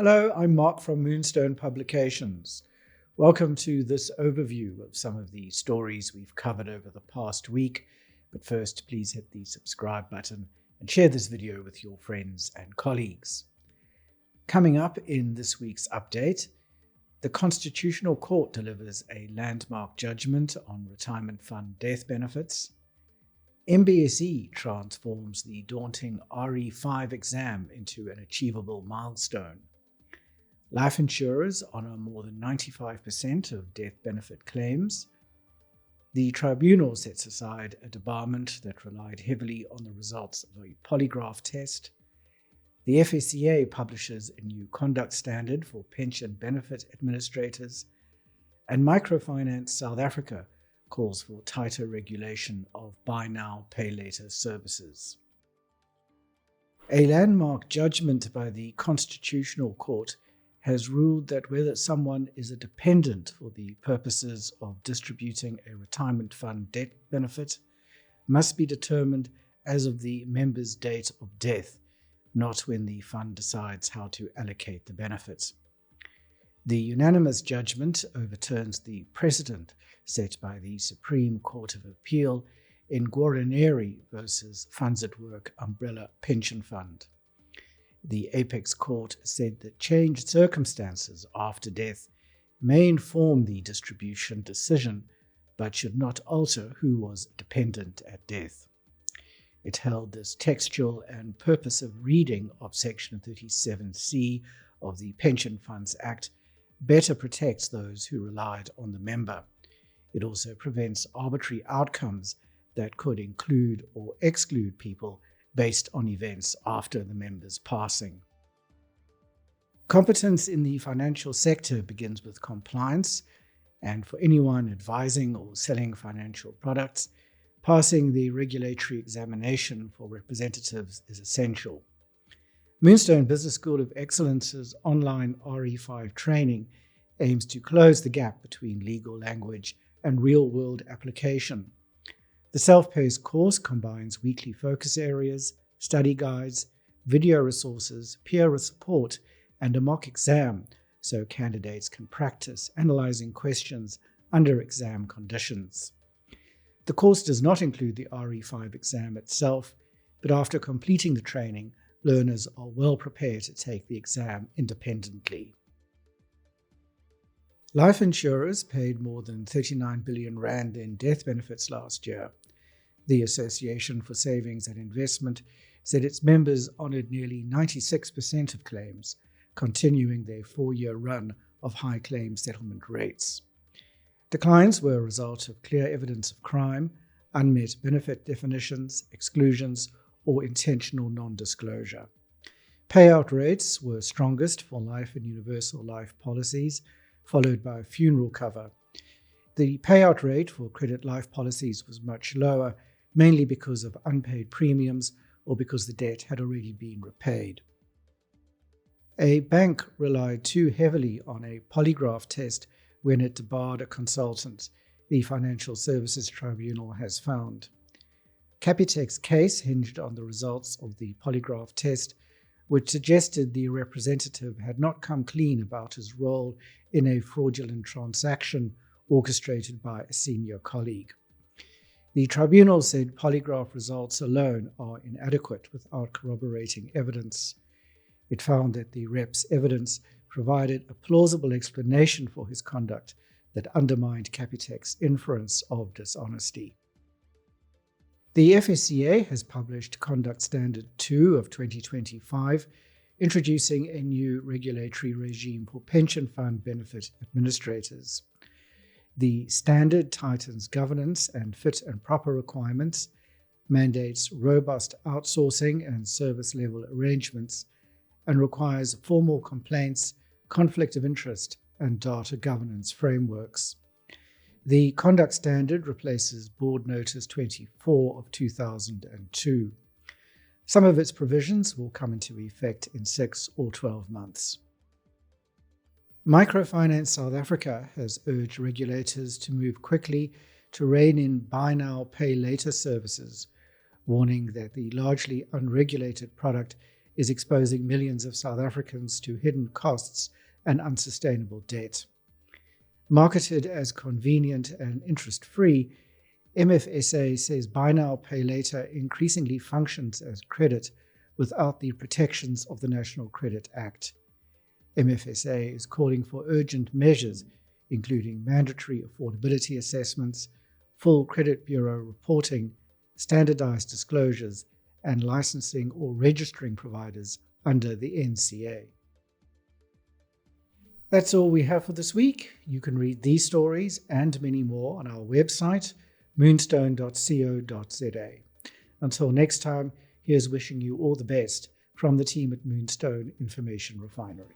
Hello, I'm Mark from Moonstone Publications. Welcome to this overview of some of the stories we've covered over the past week. But first, please hit the subscribe button and share this video with your friends and colleagues. Coming up in this week's update, the Constitutional Court delivers a landmark judgment on retirement fund death benefits. MBSE transforms the daunting RE5 exam into an achievable milestone. Life insurers honour more than 95% of death benefit claims. The Tribunal sets aside a debarment that relied heavily on the results of a polygraph test. The FSCA publishes a new conduct standard for pension benefit administrators. And Microfinance South Africa calls for tighter regulation of buy now, pay later services. A landmark judgment by the Constitutional Court has ruled that whether someone is a dependent for the purposes of distributing a retirement fund death benefit must be determined as of the member's date of death, not when the fund decides how to allocate the benefits. The unanimous judgment overturns the precedent set by the Supreme Court of Appeal in Guaraneri versus Funds at Work Umbrella Pension Fund. The Apex Court said that changed circumstances after death may inform the distribution decision, but should not alter who was dependent at death. It held this textual and purposive reading of Section 37C of the Pension Funds Act better protects those who relied on the member. It also prevents arbitrary outcomes that could include or exclude people based on events after the member's passing. Competence in the financial sector begins with compliance, and for anyone advising or selling financial products, passing the regulatory examination for representatives is essential. Moonstone Business School of Excellence's online RE5 training aims to close the gap between legal language and real-world application. The self-paced course combines weekly focus areas, study guides, video resources, peer support, and a mock exam so candidates can practice analyzing questions under exam conditions. The course does not include the RE5 exam itself, but after completing the training, learners are well prepared to take the exam independently. Life insurers paid more than 39 billion rand in death benefits last year. The Association for Savings and Investment said its members honoured nearly 96% of claims, continuing their 4-year run of high claim settlement rates. Declines were a result of clear evidence of crime, unmet benefit definitions, exclusions, or intentional non-disclosure. Payout rates were strongest for life and universal life policies, followed by funeral cover. The payout rate for credit life policies was much lower, mainly because of unpaid premiums or because the debt had already been repaid. A bank relied too heavily on a polygraph test when it debarred a consultant, the Financial Services Tribunal has found. Capitec's case hinged on the results of the polygraph test, which suggested the representative had not come clean about his role in a fraudulent transaction orchestrated by a senior colleague. The tribunal said polygraph results alone are inadequate without corroborating evidence. It found that the rep's evidence provided a plausible explanation for his conduct that undermined Capitec's inference of dishonesty. The FSCA has published Conduct Standard 2 of 2025, introducing a new regulatory regime for pension fund benefit administrators. The standard tightens governance and fit and proper requirements, mandates robust outsourcing and service level arrangements, and requires formal complaints, conflict of interest, and data governance frameworks. The Conduct Standard replaces Board Notice 24 of 2002. Some of its provisions will come into effect in 6 or 12 months. Microfinance South Africa has urged regulators to move quickly to rein in buy now, pay later services, warning that the largely unregulated product is exposing millions of South Africans to hidden costs and unsustainable debt. Marketed as convenient and interest-free, MFSA says buy now, pay later increasingly functions as credit without the protections of the National Credit Act. MFSA is calling for urgent measures, including mandatory affordability assessments, full credit bureau reporting, standardized disclosures, and licensing or registering providers under the NCA. That's all we have for this week. You can read these stories and many more on our website, moonstone.co.za. Until next time, here's wishing you all the best from the team at Moonstone Information Refinery.